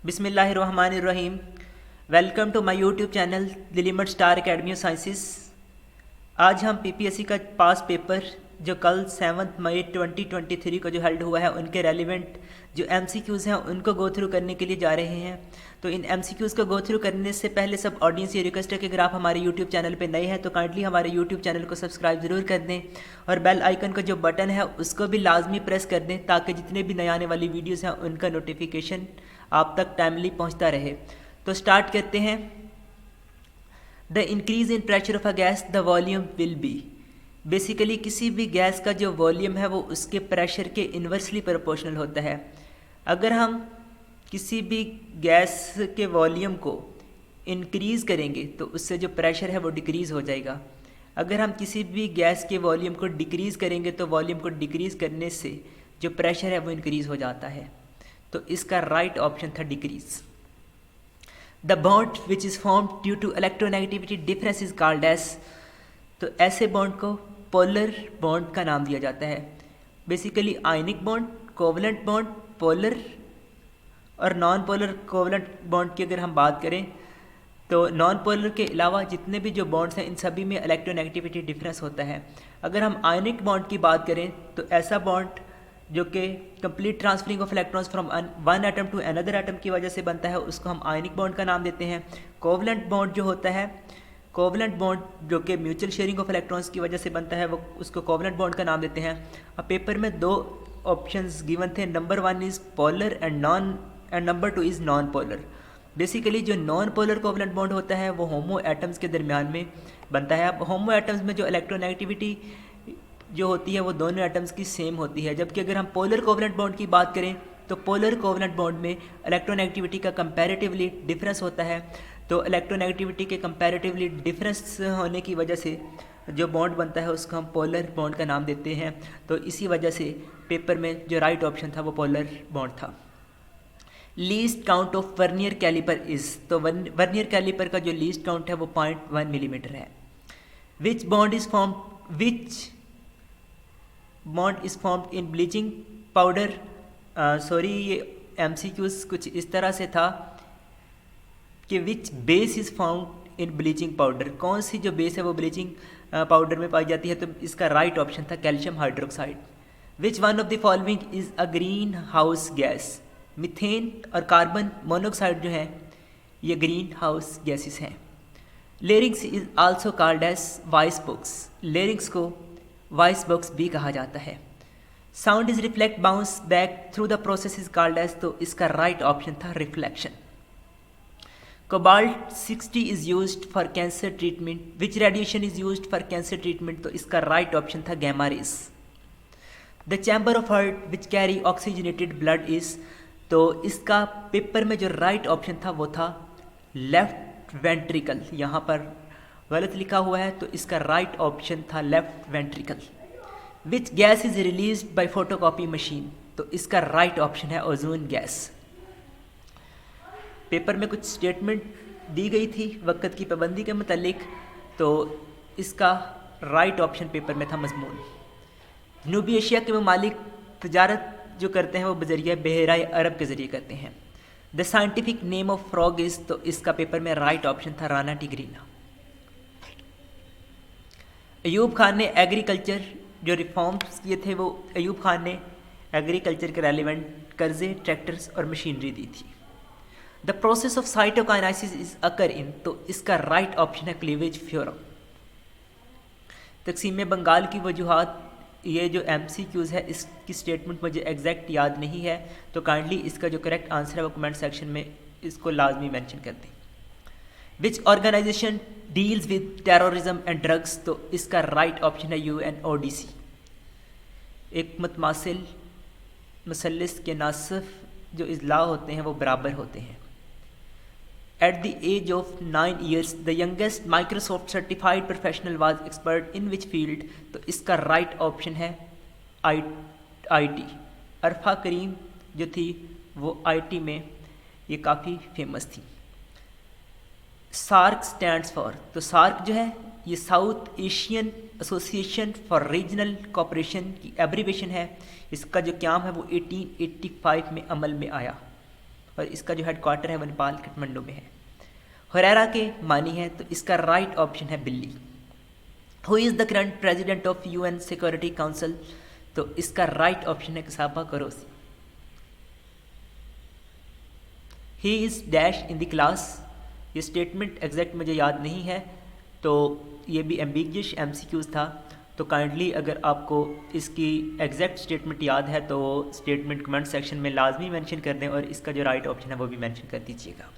बिस्मिल्लाहिर्रहमानिर्रहीम। Welcome to my YouTube channel दिलीमट star academy of sciences. आज हम पीपीएससी का पास पेपर जो कल 7 मई 2023 को जो हेल्ड हुआ है उनके रेलिवेंट जो एमसीक्यूज़ हैं उनको गो थ्रू करने के लिए जा रहे हैं। तो इन एमसीक्यूज़ को गो थ्रू करने से पहले सब ऑडियंस ये रिक्वेस्ट है कि अगर आप हमारे यूट्यूब चैनल पे नए हैं तो काइंडली हमारे यूट्यूब चैनल को सब्सक्राइब ज़रूर कर दें और बेल आइकन का जो बटन है उसको भी लाजमी प्रेस कर दें ताकि जितने भी नए आने वाली वीडियोज़ हैं उनका नोटिफिकेशन आप तक टाइमली पहुंचता रहे। तो स्टार्ट करते हैं। The increase in pressure of a gas the volume will be. Basically किसी भी गैस का जो वॉल्यूम है वो उसके प्रेशर के इन्वर्सली प्रोपोर्शनल होता है। अगर हम किसी भी गैस के वॉल्यूम को इंक्रीज़ करेंगे तो उससे जो प्रेशर है वो डिक्रीज़ हो जाएगा। अगर हम किसी भी गैस के वॉल्यूम को डिक्रीज़ करेंगे तो वॉल्यूम को डिक्रीज़ करने से जो प्रेशर है वो इंक्रीज़ हो जाता है। तो इसका राइट ऑप्शन था decrease. The bond which is form due to electronegativity difference is called as. तो ऐसे बॉन्ड को पोलर बॉन्ड का नाम दिया जाता है। Basically ionic bond, covalent bond, polar और नॉन पोलर कोवलेंट बॉन्ड की अगर हम बात करें तो नॉन पोलर के अलावा जितने भी जो बॉन्ड्स हैं इन सभी में इलेक्ट्रोनेगेटिविटी डिफरेंस होता है। अगर हम आयनिक बॉन्ड की बात करें तो ऐसा बॉन्ड जो कि complete transferring of electrons from one atom to another atom की वजह से बनता है उसको हम आयनिक बॉन्ड का नाम देते हैं। कोवलेंट बॉन्ड जो होता है, कोवलेंट बॉन्ड जो कि म्यूचुअल शेयरिंग ऑफ इलेक्ट्रॉन्स की वजह से बनता है वो उसको कोवलेंट बॉन्ड का नाम देते हैं। अब पेपर में दो ऑप्शंस गिवन थे, number 1 is polar and number 2 is non polar. Basically जो नॉन पोलर कोवलेंट बॉन्ड होता है वो होमो एटम्स के दरमियान में बनता है। अब होमो एटम्स में जो इलेक्ट्रोनेगेटिविटी जो होती है वो दोनों एटम्स की सेम होती है, जबकि अगर हम पोलर कोवलेंट बॉन्ड की बात करें तो पोलर कोवलेंट बॉन्ड में इलेक्ट्रोनेगेटिविटी का कंपैरेटिवली डिफरेंस होता है। तो इलेक्ट्रोनेगेटिविटी के कंपैरेटिवली डिफरेंस होने की वजह से जो बॉन्ड बनता है उसको हम पोलर बॉन्ड का नाम देते हैं। तो इसी वजह से पेपर में जो राइट ऑप्शन था वो पोलर बॉन्ड था। Least count of vernier caliper is. तो वर्नियर कैलिपर का जो लीस्ट काउंट है वो 0.1 मिलीमीटर है। Which bond is formed in bleaching powder. Sorry, ये एमसीक्यूज़ कुछ इस तरह से था कि which base is found in bleaching powder. कौन सी जो बेस है वो ब्लीचिंग पाउडर में पाई जाती है। तो इसका राइट ऑप्शन था calcium hydroxide. Which one of the following is a greenhouse gas. Methane और कार्बन मोनोऑक्साइड जो है ये ग्रीन हाउस गैसेस हैं। Larynx is also called as voice box. Larynx को वॉइस बॉक्स भी कहा जाता है। Sound is reflect bounce back through the process is called as. तो इसका राइट ऑप्शन था reflection. Cobalt 60 is used for cancer treatment. Which radiation is used for cancer treatment. तो इसका राइट ऑप्शन था gamma rays. The chamber of heart which carry oxygenated blood is. तो इसका paper में जो राइट ऑप्शन था वो था लेफ्ट वेंट्रिकल। यहाँ पर गलत लिखा हुआ है तो इसका राइट ऑप्शन था left ventricle. Which gas is released by photocopy machine. तो इसका राइट ऑप्शन है ओजोन गैस। पेपर में कुछ स्टेटमेंट दी गई थी वक्त की पाबंदी के मुतालिक, तो इसका राइट ऑप्शन पेपर में था मजमून। जनूबी एशिया के ममालिक तजारत जो करते हैं वो बजरिया बहराए अरब के ज़रिए करते हैं। The scientific name of frog is. तो इसका पेपर में राइट ऑप्शन था राना टिग्रीना। अयूब खान ने एग्रीकल्चर जो रिफॉर्म्स किए थे वो अयूब खान ने एग्रीकल्चर के रेलिवेंट कर्जे, ट्रैक्टर्स और मशीनरी दी थी। The process of cytokinesis is occur in. तो इसका राइट ऑप्शन है क्लीवेज फ्योरम। तकसीम बंगाल की वजूहात, ये जो एमसीक्यूज़ है इसकी स्टेटमेंट मुझे एग्जैक्ट याद नहीं है तो काइंडली इसका जो करेक्ट आंसर है वो कमेंट सेक्शन में इसको लाजमी मेंशन कर दें। Which organization deals with terrorism and drugs. तो इसका राइट ऑप्शन है UNODC। एक मुतमासिल मुसल्लिस के नासिफ जो इजला होते हैं वो बराबर होते हैं। At the age of 9 years the youngest Microsoft certified professional was expert in which field. तो इसका राइट ऑप्शन है IT। अरफा करीम जो थी वो IT में ये काफ़ी फेमस थी। SAARC stands for. तो सार्क जो है ये South Asian Association for Regional Cooperation की एब्रीवेशन है। इसका जो क्याम है वो 1885 में अमल में आया और इसका जो हेड क्वार्टर है वो नेपाल काठमांडू में है। हुरैरा के मानी है तो इसका राइट ऑप्शन है बिल्ली। Who is the current president of UN security council, तो इसका राइट ऑप्शन है कसाबा करोसी। He is dash in the class, ये स्टेटमेंट एग्जैक्ट मुझे याद नहीं है, तो ये भी एम्बिगियस MCQs था, तो काइंडली अगर आपको इसकी एग्जैक्ट स्टेटमेंट याद है तो स्टेटमेंट कमेंट सेक्शन में लाजमी मेंशन कर दें और इसका जो राइट ऑप्शन है वो भी मेंशन कर दीजिएगा।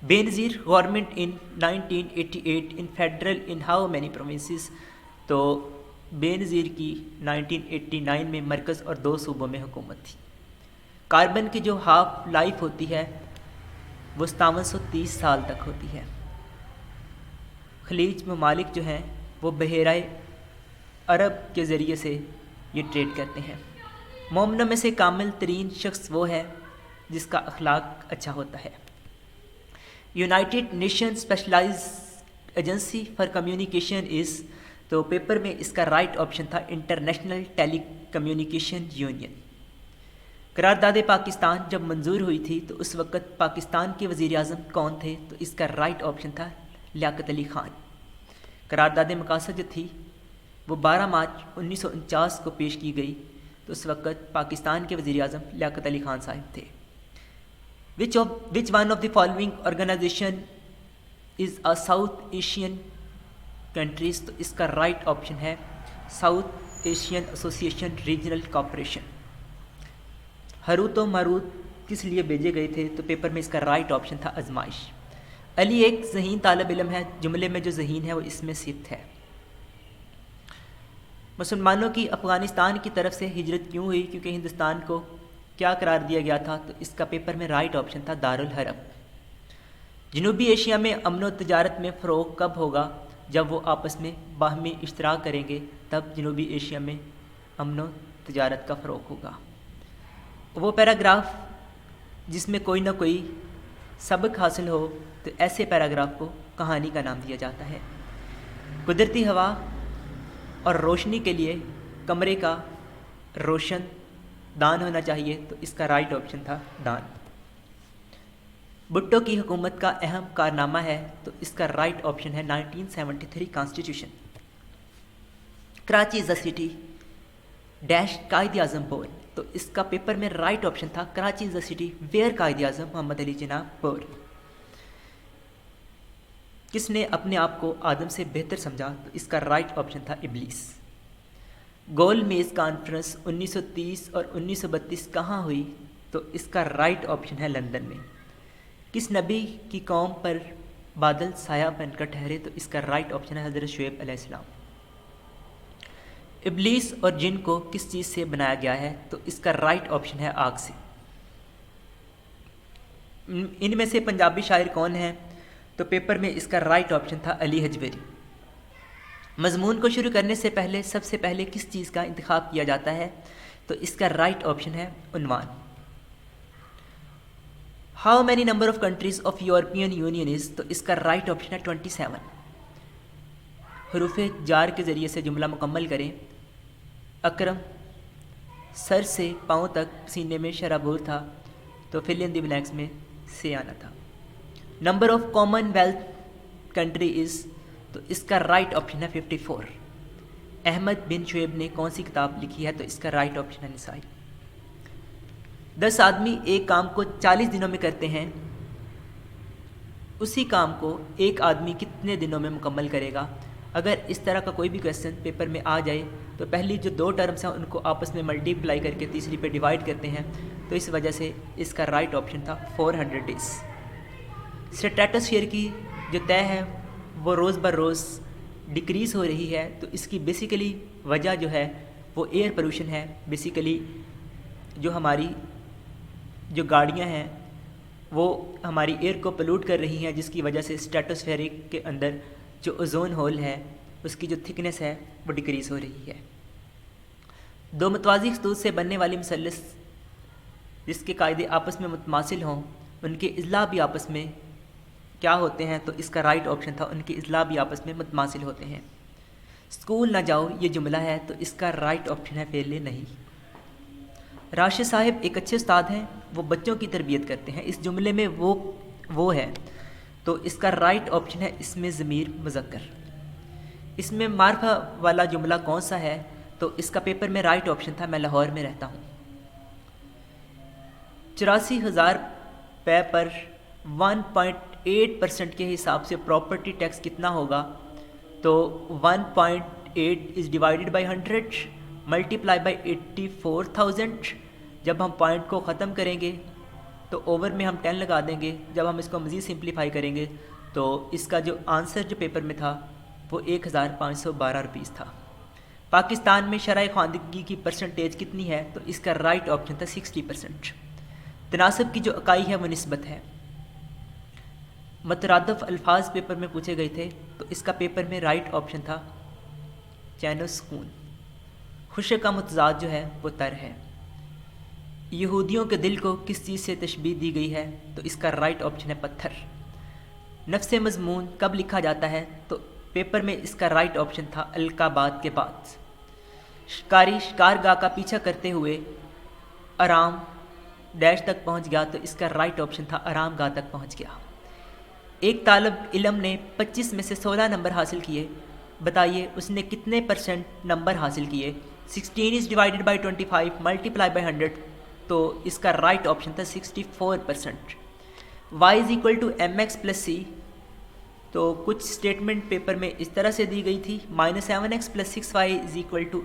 Benazir government in 1988 in federal in how many provinces, तो बेनज़ीर की 1989 में मरकज़ और 2 सूबों में हुकूमत थी। कार्बन की जो हाफ लाइफ होती है वो 5730 साल तक होती है। खलीज ममालिक जो हैं वो बहराए अरब के ज़रिए से ये ट्रेड करते हैं। मोमिनों में से कामिल तरीन शख्स वो है जिसका अखलाक अच्छा होता है। United Nation specialize agency for communication is, तो पेपर में इसका राइट ऑप्शन था इंटरनेशनल टेली कम्युनिकेशन यूनियन। करारदाद पाकिस्तान जब मंजूर हुई थी तो उस वक़्त पाकिस्तान के वज़ीर आज़म कौन थे, तो इसका राइट ऑप्शन था लियाकत अली ख़ान। करारदाद मकासद जो थी वो 12 मार्च 1949 को पेश की गई, तो उस वक़्त पाकिस्तान के वज़ीर आज़म लियाकत अली ख़ान साहब थे। Which one of the following organization is a South Asian countries, तो इसका राइट ऑप्शन है South Asian Association Regional Cooperation. हरूत और मारूत किस लिए भेजे गए थे, तो पेपर में इसका राइट ऑप्शन था आजमाइश। अली एक ज़हीन तालब इल्म है, जुमले में जो ज़हीन है वो इसमें सिफ्त है। मुसलमानों की अफ़गानिस्तान की तरफ से हिजरत क्यों हुई, क्योंकि हिंदुस्तान को क्या करार दिया गया था, तो इसका पेपर में राइट ऑप्शन था दारुल हरब। जनूबी एशिया में अमन व तजारत में फ़रोग़ कब होगा, जब वो आपस में बाहमी इश्तराक करेंगे, तब जनूबी एशिया में अमन व तजारत का फ़रोग़ होगा। वो पैराग्राफ जिसमें कोई ना कोई सबक हासिल हो, तो ऐसे पैराग्राफ को कहानी का नाम दिया जाता है। कुदरती हवा और रोशनी के लिए कमरे का रोशन दान होना चाहिए, तो इसका राइट ऑप्शन था दान। भुट्टो की हुकूमत का अहम कारनामा है, तो इसका राइट ऑप्शन है 1973 constitution. Karachi is a city dash Quaid Azam born, तो इसका पेपर में राइट ऑप्शन था Karachi is a city where Quaid Azam Mohammad Ali Jinnah born. किसने अपने आप को आदम से बेहतर समझा, तो इसका राइट ऑप्शन था इब्लीस। गोल मेज़ कॉन्फ्रेंस 1930 और 1932 कहाँ हुई, तो इसका राइट ऑप्शन है लंदन में। किस नबी की कौम पर बादल साया बनकर ठहरे, तो इसका राइट ऑप्शन है हज़रत शुएब अलैहिस्सलाम। इब्लीस और जिन को किस चीज़ से बनाया गया है, तो इसका राइट ऑप्शन है आग से। इनमें से पंजाबी शायर कौन है, तो पेपर में इसका राइट ऑप्शन था अली हजवेरी। मजमून को शुरू करने से पहले सबसे पहले किस चीज़ का इंतखाब किया जाता है, तो इसका राइट ऑप्शन है उन्वान। How many number of countries of European Union is, तो इसका राइट ऑप्शन है 27। हरूफ जार के ज़रिए से जुमला मुकम्मल करें। अकरम सर से पाँव तक सीने में शराबूर था, तो फिल इन द ब्लैंक्स में से आना था। Number of Commonwealth country is, तो इसका राइट ऑप्शन है 54। अहमद बिन शुएब ने कौन सी किताब लिखी है, तो इसका राइट ऑप्शन है निसाई। 10 आदमी एक काम को 40 दिनों में करते हैं, उसी काम को एक आदमी कितने दिनों में मुकम्मल करेगा। अगर इस तरह का कोई भी क्वेश्चन पेपर में आ जाए, तो पहली जो 2 टर्म्स हैं उनको आपस में मल्टीप्लाई करके तीसरी पे डिवाइड करते हैं, तो इस वजह से इसका राइट ऑप्शन था 400 डेज। स्ट्रेटोस्फीयर की जो तय है वो रोज़ ब रोज़ डिक्रीज़ हो रही है, तो इसकी बेसिकली वजह जो है वो एयर पोल्यूशन है। बेसिकली जो हमारी जो गाड़ियां हैं वो हमारी एयर को पोल्यूट कर रही हैं, जिसकी वजह से स्ट्रेटोस्फेरिक के अंदर जो ओजोन होल है उसकी जो थिकनेस है वो डिक्रीज़ हो रही है। 2 मुतवाज़ी खतूत से बनने वाली मुसल्लस जिसके कायदे आपस में मुतमासिल हों, उनके इज़्ला भी आपस में क्या होते हैं, तो इसका राइट ऑप्शन था उनके इज़्ला भी आपस में मुतमासिल होते हैं। स्कूल ना जाओ ये जुमला है, तो इसका राइट ऑप्शन है फेले नहीं। राशिद साहिब एक अच्छे उस्ताद हैं, वो बच्चों की तरबियत करते हैं। इस जुमले में वो है, तो इसका राइट ऑप्शन है इसमें ज़मीर मुज़क्कर। इसमें मार्फा वाला जुमला कौन सा है, तो इसका पेपर में राइट ऑप्शन था मैं लाहौर में रहता हूँ। 84,000 रुपये पर 1.8% के हिसाब से प्रॉपर्टी टैक्स कितना होगा, तो 1.8 is divided by 100 multiply by 84,000। जब हम पॉइंट को ख़त्म करेंगे तो ओवर में हम 10 लगा देंगे। जब हम इसको मज़ीद सिंप्लीफाई करेंगे तो इसका जो आंसर जो पेपर में था वो 1,512 रुपीज़ था। पाकिस्तान में शरह ख़वानदगी की परसेंटेज कितनी है, तो इसका राइट ऑप्शन था 60%। तनासब की जो इकाई है वो निस्बत है। मतरादफ अल्फाज पेपर में पूछे गए थे, तो इसका पेपर में राइट ऑप्शन था चैनो सुकून। खुश का मुतजाद जो है वो तर है। यहूदियों के दिल को किस चीज़ से तशबीह दी गई है, तो इसका राइट ऑप्शन है पत्थर। नफ्स मज़मून कब लिखा जाता है, तो पेपर में इसका राइट ऑप्शन था अलकाबाद के बाद। शिकारी शिकारगाह का पीछा करते हुए आराम डैश तक पहुंच गया, तो इसका राइट ऑप्शन था आराम गाह तक पहुंच गया। एक तालिब इल्म ने 25 में से 16 नंबर हासिल किए, बताइए उसने कितने परसेंट नंबर हासिल किए। 16 is divided by 25 multiply by 100, तो इसका राइट ऑप्शन था 64%। y is equal to mx plus C, तो कुछ स्टेटमेंट पेपर में इस तरह से दी गई थी, -7x plus 6y is equal to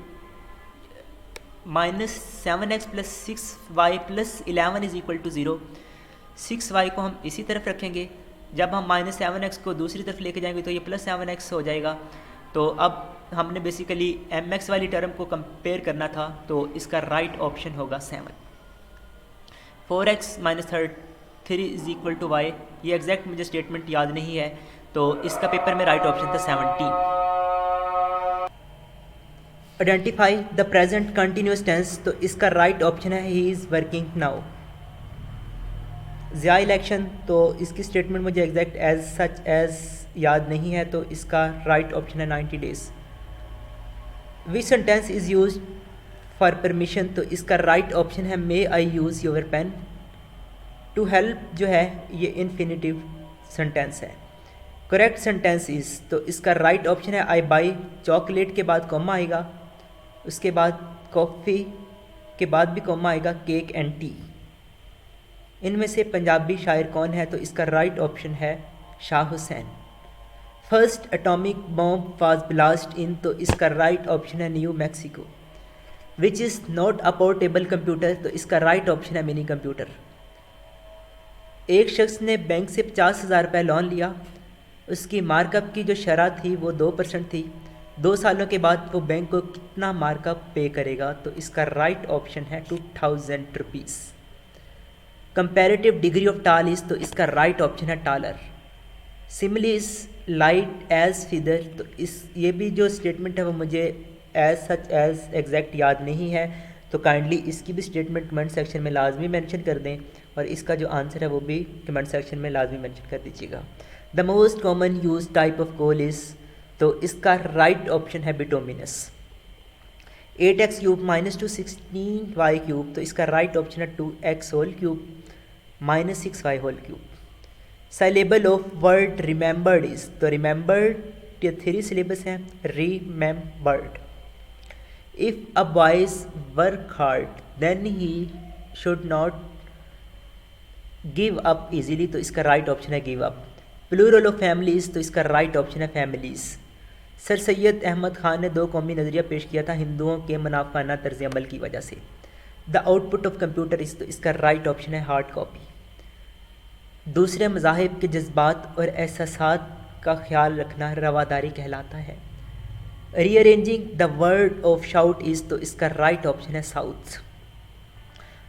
-7x plus 6y plus 11 is equal to 0। 6y को हम इसी तरफ रखेंगे, जब हम -7x को दूसरी तरफ लेके जाएंगे तो ये +7x हो जाएगा। तो अब हमने बेसिकली mx वाली टर्म को कंपेयर करना था, तो इसका राइट ऑप्शन होगा 7। 4x minus 3 is equal to y, ये एग्जैक्ट मुझे स्टेटमेंट याद नहीं है, तो इसका पेपर में राइट ऑप्शन था 17। Identify the present continuous tense, तो इसका राइट ऑप्शन है ही is working now. Zia election, तो इसकी स्टेटमेंट मुझे एग्जैक्ट एज सच एज याद नहीं है, तो इसका राइट ऑप्शन है 90 days. Which sentence is use for permission, तो इसका राइट ऑप्शन है may I use your pen. To help जो है ये इन्फिनिटिव सेंटेंस है। करेक्ट सेंटेंस इज़, तो इसका राइट ऑप्शन है आई बाई चॉकलेट के बाद कॉमा आएगा, उसके बाद कॉफ़ी के बाद भी कॉमा आएगा, केक एंड टी। इनमें से पंजाबी शायर कौन है, तो इसका राइट ऑप्शन है Shah Hussain. First atomic bomb was blast in, तो इसका राइट ऑप्शन है New Mexico. Which is not a portable computer, तो इसका राइट ऑप्शन है मिनी कंप्यूटर। एक शख्स ने बैंक से 50,000 रुपये लोन लिया, उसकी मार्कअप की जो शरह थी वो 2% थी। 2 सालों के बाद वो बैंक को कितना मार्कअप पे करेगा, तो इसका राइट ऑप्शन है 2,000 rupees. Comparative degree of tall is, तो इसका राइट ऑप्शन है taller. Simile is light as feather, तो ये भी जो स्टेटमेंट है वो मुझे एज सच एज एग्जैक्ट याद नहीं है, तो काइंडली इसकी भी स्टेटमेंट कमेंट सेक्शन में लाजमी मेंशन कर दें, और इसका जो आंसर है वो भी कमेंट सेक्शन में लाजमी मेंशन कर दीजिएगा। The most common use type of coal is, तो इसका राइट ऑप्शन है bituminous. 8x cube minus 2 16y cube, तो इसका राइट ऑप्शन है 2x whole cube minus 6y whole cube. Syllable of word remembered is, तो remembered ये 3 syllables हैं, remembered. If a boys work hard then he should not give up easily, तो इसका right option है give up. Plural of families, तो इसका right option है families. Sir Syed Ahmad Khan ने 2 कौमी नज़रिया पेश किया था हिंदुओं के मुनाफाना तर्ज अमल की वजह से। The output of computer is, तो इसका राइट ऑप्शन है हार्ड कॉपी। दूसरे मज़ाहिब के जज्बात और एहसासात का ख्याल रखना रवादारी कहलाता है। Rearranging the word of shout is, तो इसका राइट ऑप्शन है साउथ।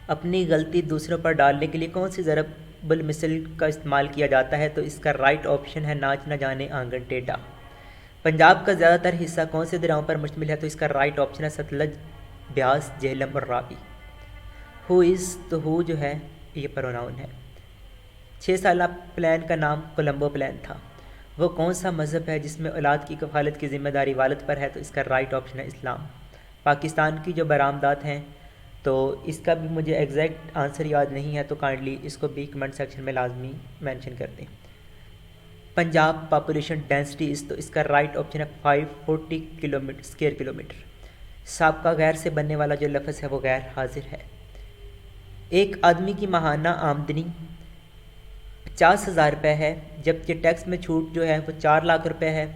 अपनी गलती दूसरों पर डालने के लिए कौन सी ज़रबुल मिसल का इस्तेमाल किया जाता है, तो इसका राइट ऑप्शन है नाच न जाने आंगन टेढ़ा। पंजाब का ज़्यादातर हिस्सा कौन से दरियाओं पर मुश्तमिल है, तो इसका राइट ऑप्शन है सतलज, ब्यास, झेलम और रावी। हु इज़, तो हु जो है ये प्रोनाउन है। 6 साल प्लान का नाम कोलंबो प्लान था। वो कौन सा मज़हब है जिसमें औलाद की कफ़ालत की ज़िम्मेदारी वालिद पर है, तो इसका राइट ऑप्शन है इस्लाम। पाकिस्तान की जो बरामदात हैं तो इसका भी मुझे एग्जैक्ट आंसर याद नहीं है, तो काइंडली इसको भी कमेंट सेक्शन में लाजमी मेंशन कर दें। पंजाब पॉपुलेशन डेंसिटी इस, तो इसका राइट ऑप्शन है 540 किलोमीटर स्क्वायर किलोमीटर। साबका गैर से बनने वाला जो लफ्ज़ है वो गैर हाजिर है। एक आदमी की माहाना आमदनी 50,000 रुपये है, जबकि टैक्स में छूट जो है वो 4 लाख रुपए है।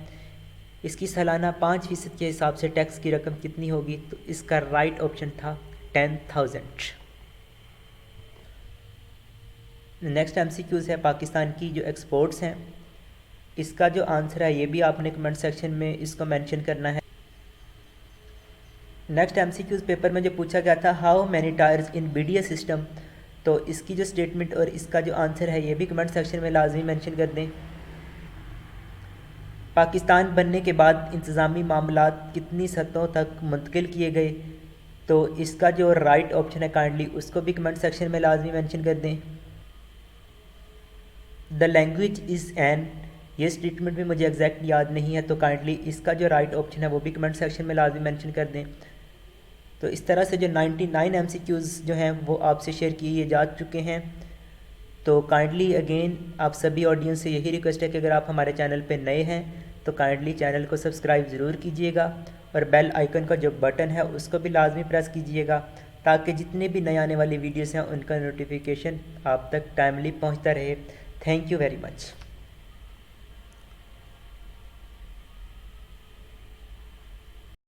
इसकी सालाना 5% के हिसाब से टैक्स की रकम कितनी होगी? तो इसका राइट ऑप्शन था 10,000। नेक्स्ट MCQs है पाकिस्तान की जो एक्सपोर्ट्स हैं, इसका जो आंसर है ये भी आपने कमेंट सेक्शन में इसको मेंशन करना है। नेक्स्ट MCQs पेपर में जो पूछा गया था how many tyres in BDS system, तो इसकी जो स्टेटमेंट और इसका जो आंसर है ये भी कमेंट सेक्शन में लाजमी मेंशन कर दें। पाकिस्तान बनने के बाद इंतज़ामी मामलात कितनी सतहों तक मुंतकिल किए गए, तो इसका जो राइट ऑप्शन है काइंडली उसको भी कमेंट सेक्शन में लाजमी मेंशन कर दें। द लैंग्वेज इज़ एन, ये स्टेटमेंट भी मुझे एग्जैक्ट याद नहीं है, तो काइंडली इसका जो राइट ऑप्शन है वो भी कमेंट सेक्शन में लाजमी मेंशन कर दें। तो इस तरह से जो 99 MCQs जो हैं वो आपसे शेयर किए जा चुके हैं। तो काइंडली अगेन आप सभी ऑडियंस से यही रिक्वेस्ट है कि अगर आप हमारे चैनल पे नए हैं तो काइंडली चैनल को सब्सक्राइब ज़रूर कीजिएगा और बेल आइकन का जो बटन है उसको भी लाजमी प्रेस कीजिएगा, ताकि जितने भी नए आने वाली वीडियोस हैं उनका नोटिफिकेशन आप तक टाइमली पहुंचता रहे। Thank you very much.